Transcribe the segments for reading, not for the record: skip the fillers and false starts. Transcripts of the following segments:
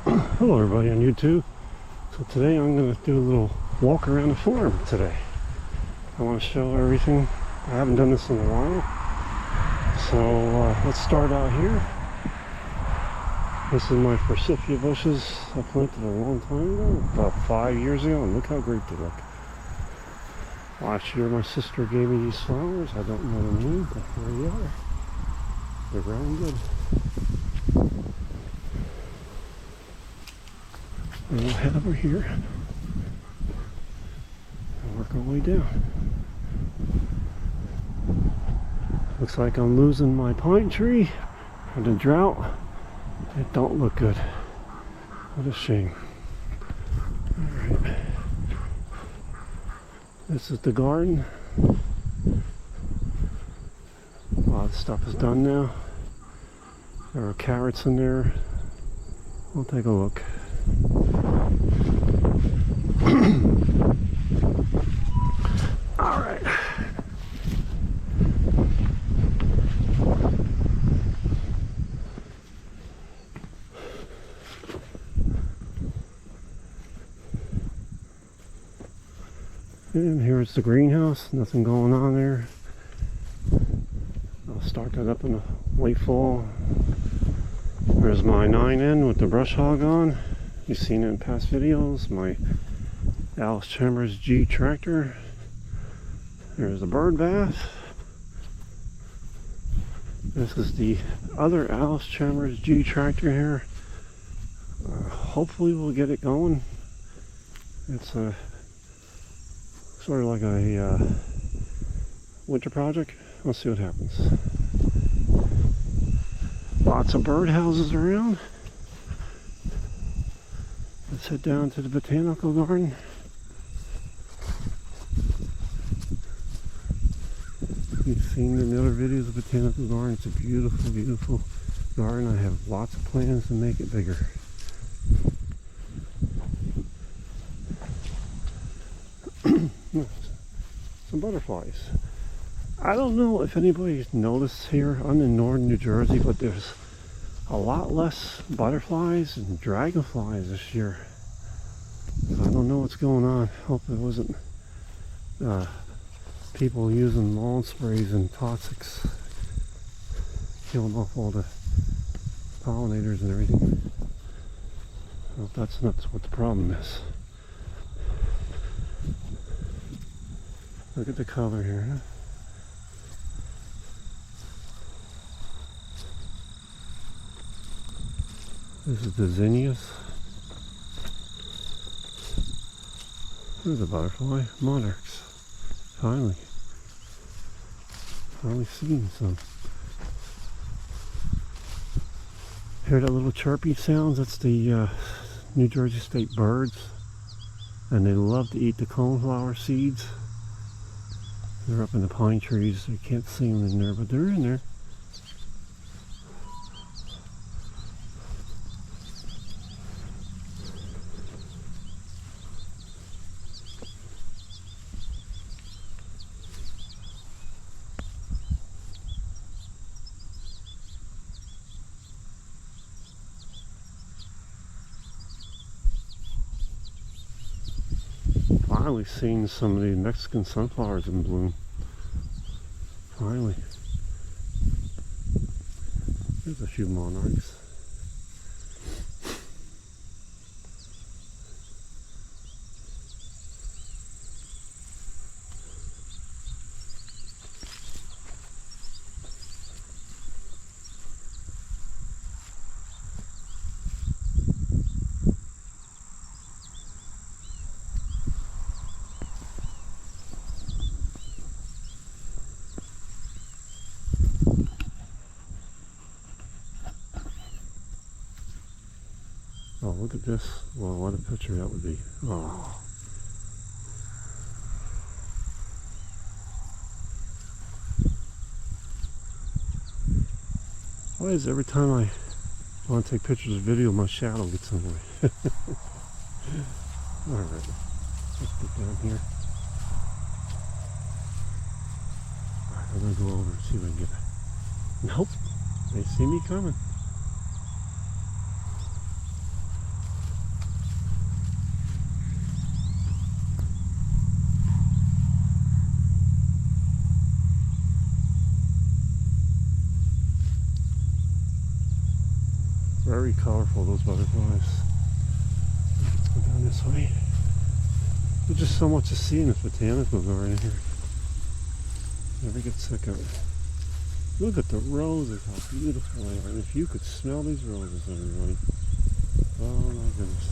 Hello everybody on YouTube. So today I'm going to do a little walk around the farm today. I want to show everything. I haven't done this in a while. So let's start out here. This is my forsythia bushes I planted a long time ago, about 5 years ago, and look how great they look. Last year my sister gave me these flowers. I don't know the name, but here they are. They're growing good. And we'll head over here and work our way down. Looks like I'm losing my pine tree for the drought. It don't look good. What a shame. Alright. This is the garden. A lot of stuff is done now. There are carrots in there. We'll take a look. All right. And here's the greenhouse. Nothing going on there. I'll start that up in the late fall. There's my 9N with the brush hog on. You've seen it in past videos. My Alice Chambers G tractor. There's a bird bath. This is the other Alice Chambers G tractor here. Hopefully we'll get it going. It's a sort of like a winter project. Let's see what happens. Lots of bird houses around. Let's head down to the botanical garden. You've seen in the other videos of the botanical garden. It's a beautiful, beautiful garden. I have lots of plans to make it bigger. Some butterflies. I don't know if anybody's noticed here. I'm in northern New Jersey, but there's a lot less butterflies and dragonflies this year. I don't know what's going on. Hope it wasn't people using lawn sprays and toxics killing off all the pollinators and everything. I hope that's not what the problem is. Look at the color here, huh? This is the zinnias. There's a butterfly, monarchs. Finally seen some. Hear that little chirpy sounds? That's the New Jersey state birds, and they love to eat the coneflower seeds. They're up in the pine trees. You can't see them in there, but they're in there. Finally seen some of the Mexican sunflowers in bloom. Finally. There's a few monarchs. Oh, look at this. Well, what a picture that would be. Oh. Why is every time I want to take pictures of video, my shadow gets in the way? Alright, let's get down here. Alright, I'm going to go over and see if I can get it. Nope, they see me coming. Very colorful, those butterflies. Let's go down this way. There's just so much to see in this botanical garden here. Never get sick of it. Look at the roses, how beautiful they are. And if you could smell these roses, everybody. Oh my goodness.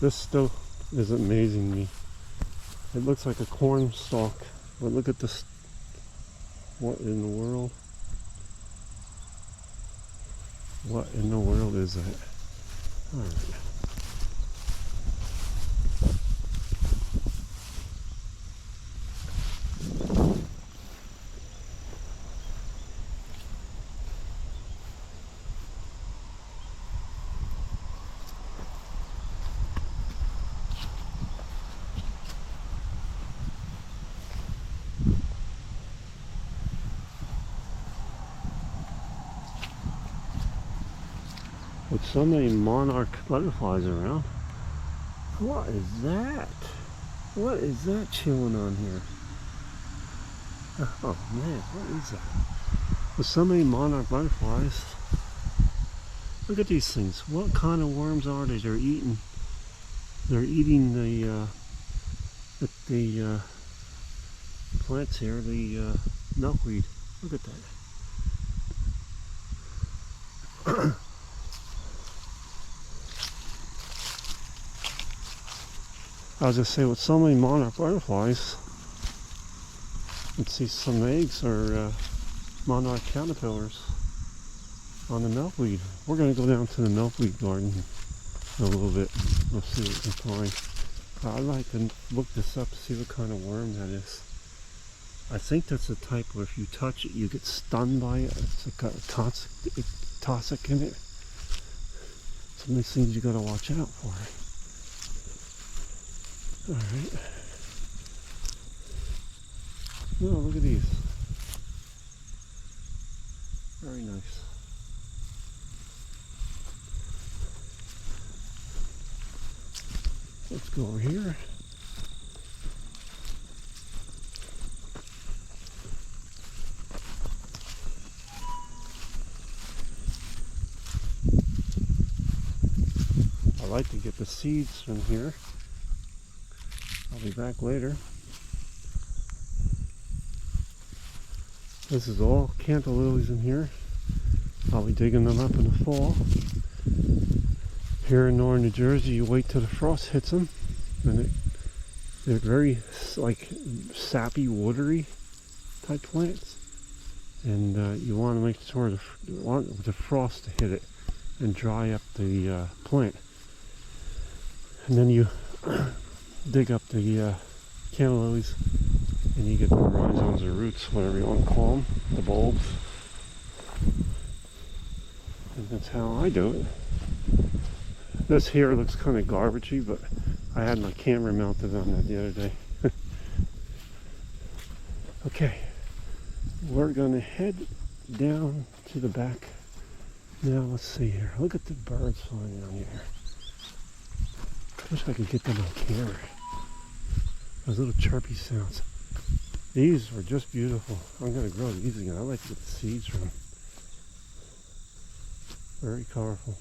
This still is amazing me. It looks like a corn stalk. But look at this. What in the world? What in the world is that? Alright. With so many monarch butterflies around. What is that? What is that chilling on here? Oh man, what is that? With so many monarch butterflies. Look at these things. What kind of worms are they? They're eating. They're eating the plants here, the milkweed. Look at that. I was just saying, with so many monarch butterflies, let's see some eggs or monarch caterpillars on the milkweed. We're going to go down to the milkweed garden in a little bit. We'll see what we can find. I'd like to look this up to see what kind of worm that is. I think that's the type where if you touch it, you get stunned by it. It's got a toxic in it. Some of these things you got to watch out for. Alright. No, look at these. Very nice. Let's go over here. I like to get the seeds from here. I'll be back later. This is all cantal lilies in here. I'll be digging them up in the fall. Here in northern New Jersey, you wait till the frost hits them, and they're very like sappy, watery type plants. And you want to make sure the frost to hit it and dry up the plant. And then you dig up the cantal lilies, and you get the rhizomes or roots, whatever you want to call them, the bulbs. And that's how I do it. This here looks kind of garbagey, but I had my camera mounted on that the other day. Okay, we're going to head down to the back. Now let's see here. Look at the birds flying down here. I wish I could get them on camera. Those little chirpy sounds. These were just beautiful. I'm going to grow these again. I like to get the seeds from them. Very colorful.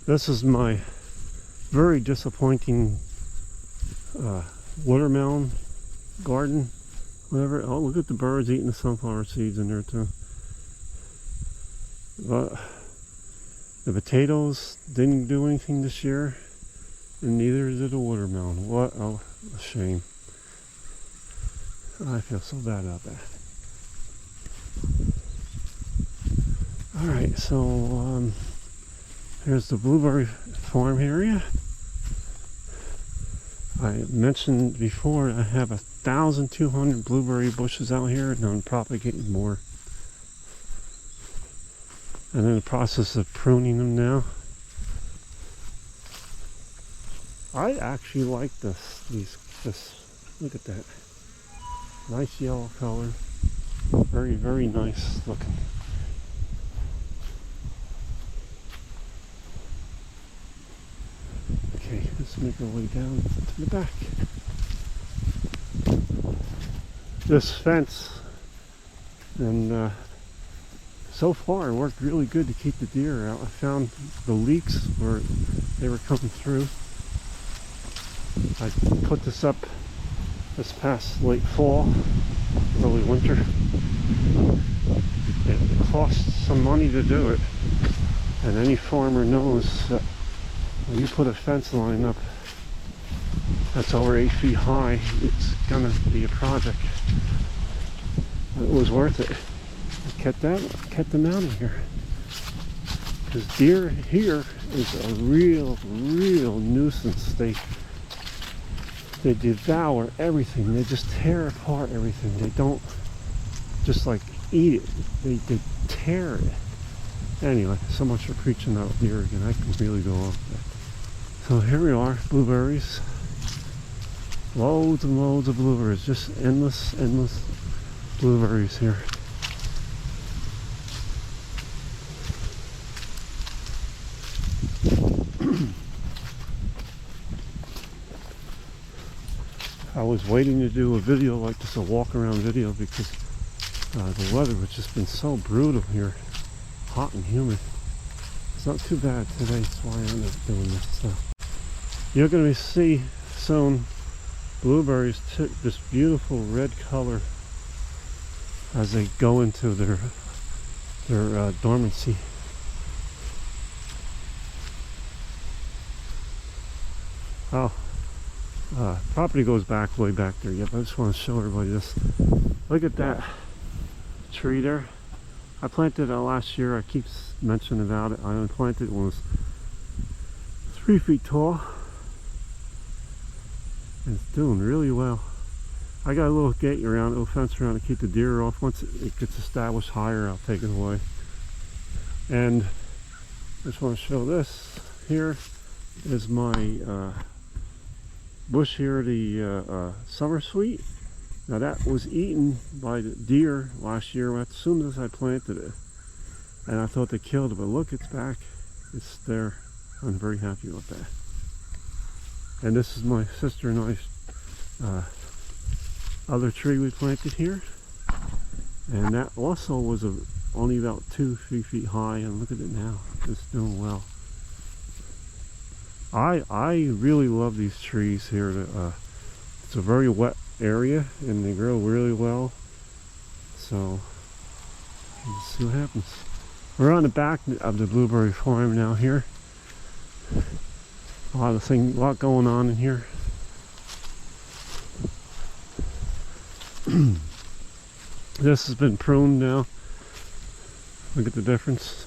This is my very disappointing watermelon garden. Whatever. Oh, look at the birds eating the sunflower seeds in there too. The potatoes didn't do anything this year, and neither did the watermelon. What a shame. I feel so bad about that. Alright, so here's the blueberry farm area. I mentioned before I have 1,200 blueberry bushes out here, and I'm propagating more. I'm in the process of pruning them now. I actually like this. Look at that. Nice yellow color. Very, very nice looking. Okay, let's make our way down to the back. This fence, and so far it worked really good to keep the deer out. I found the leaks where they were coming through. I put this up this past late fall, early winter. It costs some money to do it, and any farmer knows that when you put a fence line up that's over 8 feet high, it's gonna be a project. It was worth it. I kept them out of here, because deer here is a real nuisance. They devour everything. They just tear apart everything. They don't just like eat it. They tear it. Anyway, so much for preaching about deer again. I can really go on. So here we are, blueberries. Loads and loads of blueberries. Just endless blueberries here. I was waiting to do a video like this, a walk around video, because the weather has just been so brutal here. Hot and humid. It's not too bad today, that's why I ended up doing this. So you're going to see soon blueberries took this beautiful red color as they go into their dormancy. Oh, property goes back way back there. Yep, I just want to show everybody this. Look at that tree there. I planted it last year. I keep mentioning about it. I planted it when it was 3 feet tall. And it's doing really well. I got a little gate around it, a little fence around to keep the deer off. Once it gets established higher, I'll take it away. And I just want to show this. Here is my bush here, the summer sweet. Now that was eaten by the deer last year as soon as I planted it. And I thought they killed it, but look, it's back. It's there. I'm very happy with that. And this is my sister and I's other tree we planted here. And that also was only about 2-3 feet high, and look at it now. It's doing well. I really love these trees here. It's a very wet area and they grow really well. So let's see what happens. We're on the back of the blueberry farm now here. A lot going on in here. This has been pruned now. Look at the difference.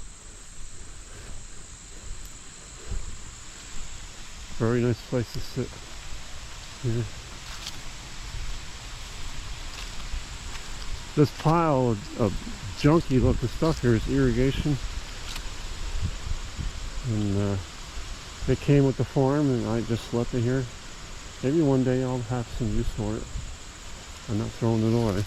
Very nice place to sit here. This pile of junky looking stuff here is irrigation. And it came with the farm and I just left it here. Maybe one day I'll have some use for it. I'm not throwing it away.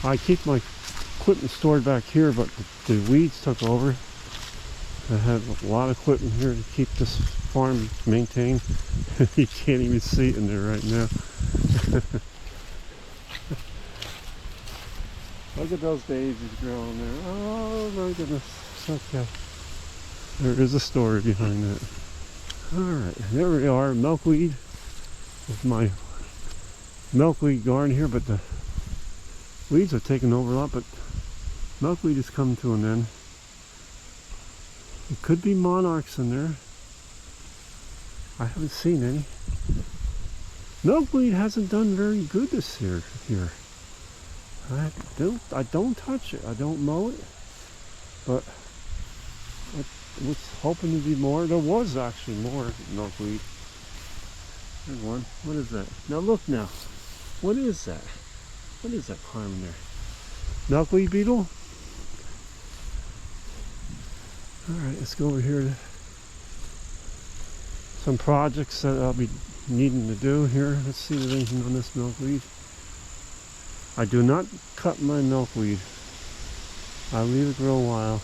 I keep my equipment stored back here, but the weeds took over. I have a lot of equipment here to keep this farm maintained. You can't even see it in there right now. Look at those daisies growing there. Oh my goodness. Okay. There is a story behind that. Alright, there we are. Milkweed. With my milkweed garden here, but the weeds are taking over a lot, but milkweed is coming to an end. It could be monarchs in there. I haven't seen any. Milkweed hasn't done very good this year here. I don't touch it. I don't mow it. But I was hoping to be more. There was actually more milkweed. There's one. What is that? Now look now. What is that? What is that climbing there? Milkweed beetle? Alright, let's go over here to some projects that I'll be needing to do here. Let's see if there's anything on this milkweed. I do not cut my milkweed. I leave it grow a while.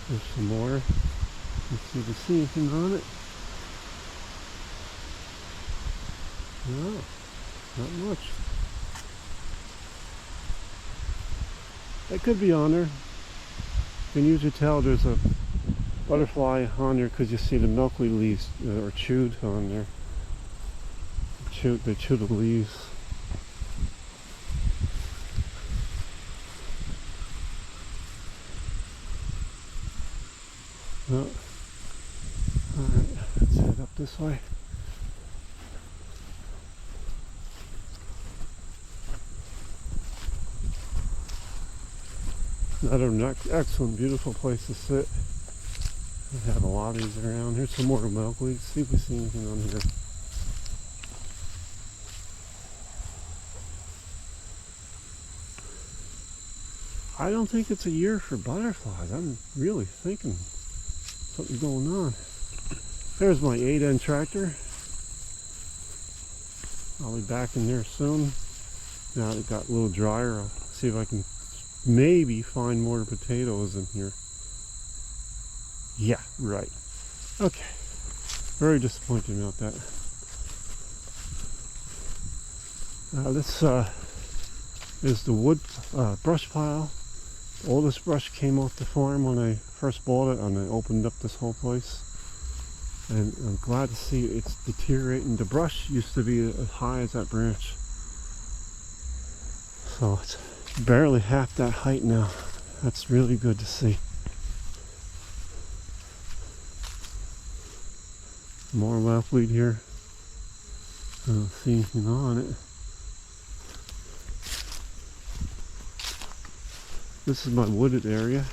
There's some more. Let's see if we see anything on it. No, not much. It could be on there. You can usually tell there's a butterfly on there because you see the milkweed leaves are chewed on there. They chew the leaves. Oh. Alright, let's head up this way. Another excellent, beautiful place to sit. We have a lot of these around. Here's some more milkweed. Let's see if we see anything on here. I don't think it's a year for butterflies. I'm really thinking something going on. There's my 8-end tractor. I'll be back in there soon. Now it got a little drier. I'll see if I can maybe find more potatoes in here. Yeah, right. Okay. Very disappointed about that. This is the wood brush pile. The oldest brush came off the farm when I first bought it, and I opened up this whole place. And I'm glad to see it's deteriorating. The brush used to be as high as that branch. So it's barely half that height now. That's really good to see. More milkweed here. I don't see anything on it. This is my wooded area.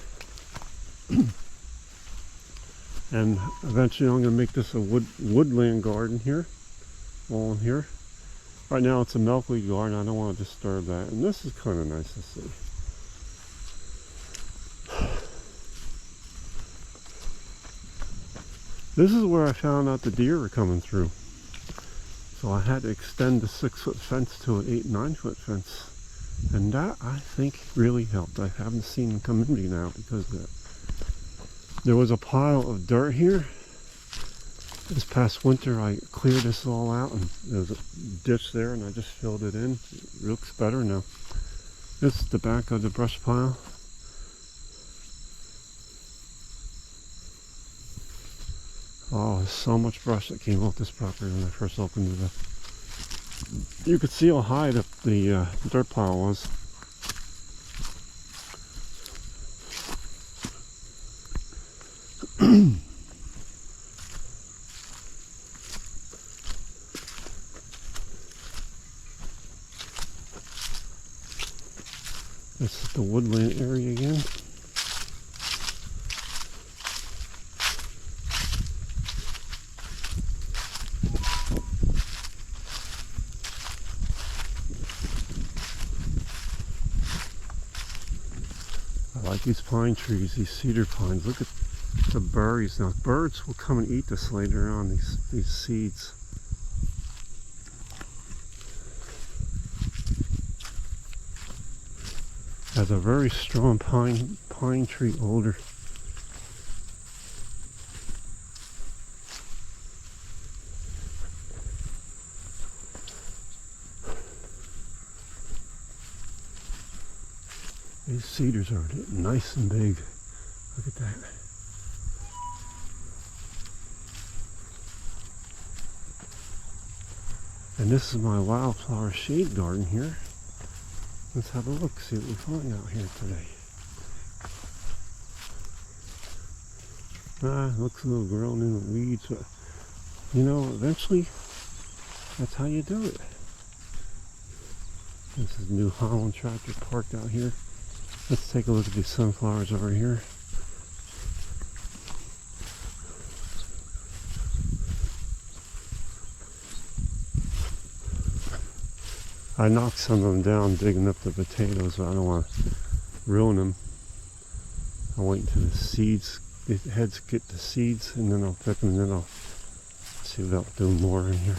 And eventually I'm going to make this a woodland garden here. All in here. Right now it's a milkweed garden. I don't want to disturb that. And this is kind of nice to see. This is where I found out the deer were coming through. So I had to extend the 6-foot fence to an 8-9-foot fence. And that, I think, really helped. I haven't seen them come in me now because of that. There was a pile of dirt here. This past winter I cleared this all out and there was a ditch there and I just filled it in. It looks better now. This is the back of the brush pile. Oh, there's so much brush that came off this property when I first opened it up. You could see how high the dirt pile was. This is the woodland area again. I like these pine trees, these cedar pines. Look at the berries. Now birds will come and eat this later on, these seeds. Has a very strong pine tree odor. These cedars are getting nice and big. Look at that. And this is my wildflower shade garden here. Let's have a look, see what we find out here today. Looks a little grown in the weeds, but you know, eventually that's how you do it. This is New Holland tractor parked out here. Let's take a look at these sunflowers over here. I knocked some of them down digging up the potatoes, so I don't want to ruin them. I'll wait until the seeds, the heads get the seeds, and then I'll pick them, and then I'll see about doing more in here.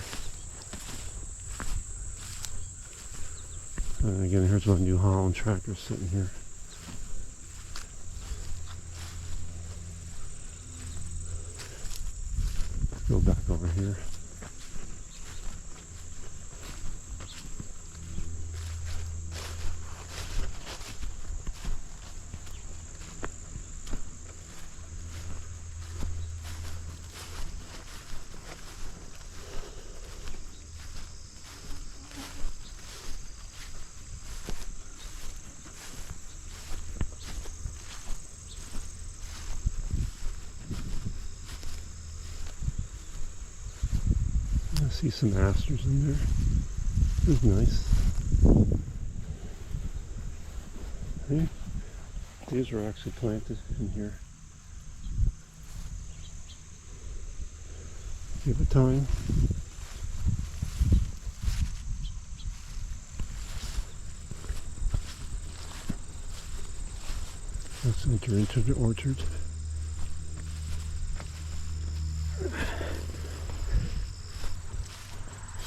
And again, here's my New Holland tractor sitting here. Let's go back over here. I see some asters in there. It's nice. Hey, these are actually planted in here. Give it time. Let's enter into the orchard.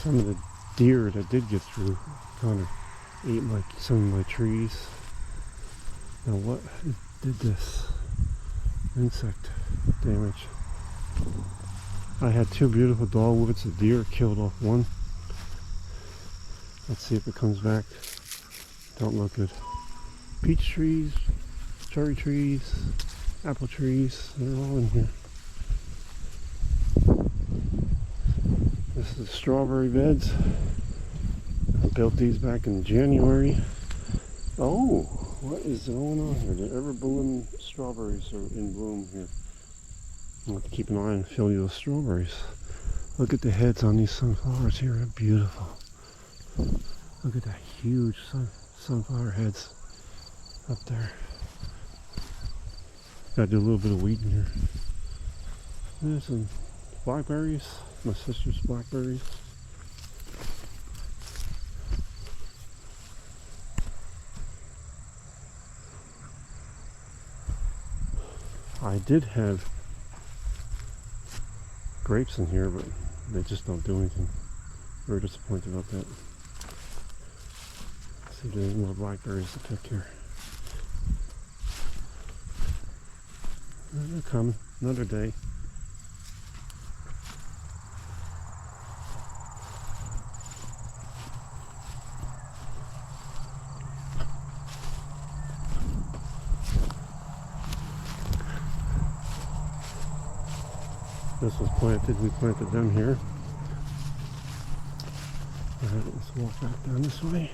Some of the deer that did get through kind of ate some of my trees. Now what did this insect damage? I had two beautiful dogwoods. The deer killed off one. Let's see if it comes back. Don't look good. Peach trees, cherry trees, apple trees, they're all in here. This is the strawberry beds. I built these back in January. Oh, what is going on here? The ever blooming strawberries are in bloom here. I'll have to keep an eye and fill you with strawberries. Look at the heads on these sunflowers here. They're beautiful. Look at that huge sunflower heads up there. Gotta do a little bit of weeding here. There's some blackberries. My sister's blackberries. I did have grapes in here, but they just don't do anything. Very disappointed about that. Let's see if there's more blackberries to pick here. They're coming. Another day. This was planted, we planted them here. Alright, let's walk back down this way.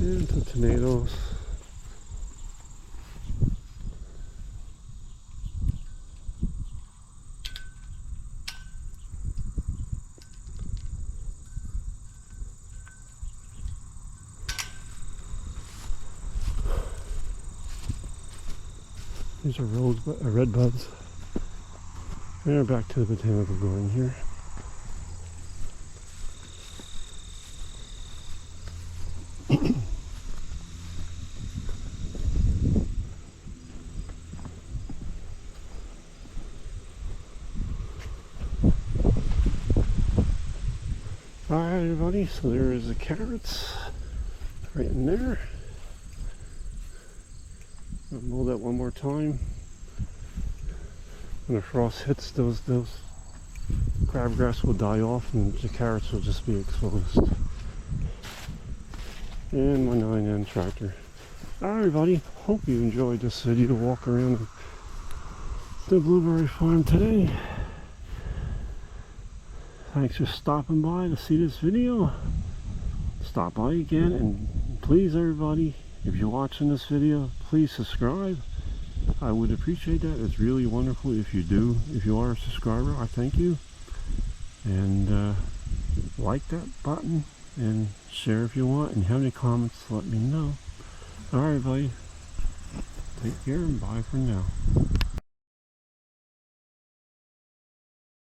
And some tomatoes. These are red buds. And we're back to the botanical garden here. Alright everybody, so there is the carrots right in there. I'll mow that one more time. When the frost hits, those crabgrass will die off and the carrots will just be exposed. And my 9N tractor. Alright everybody, hope you enjoyed this video walk around the blueberry farm today. Thanks for stopping by to see this video. Stop by again, and please everybody, If you're watching this video, please subscribe. I would appreciate that. It's really wonderful if you do. If you are a subscriber, I thank you. And like that button and share if you want. And have any comments, let me know. Alright, everybody. Take care and bye for now.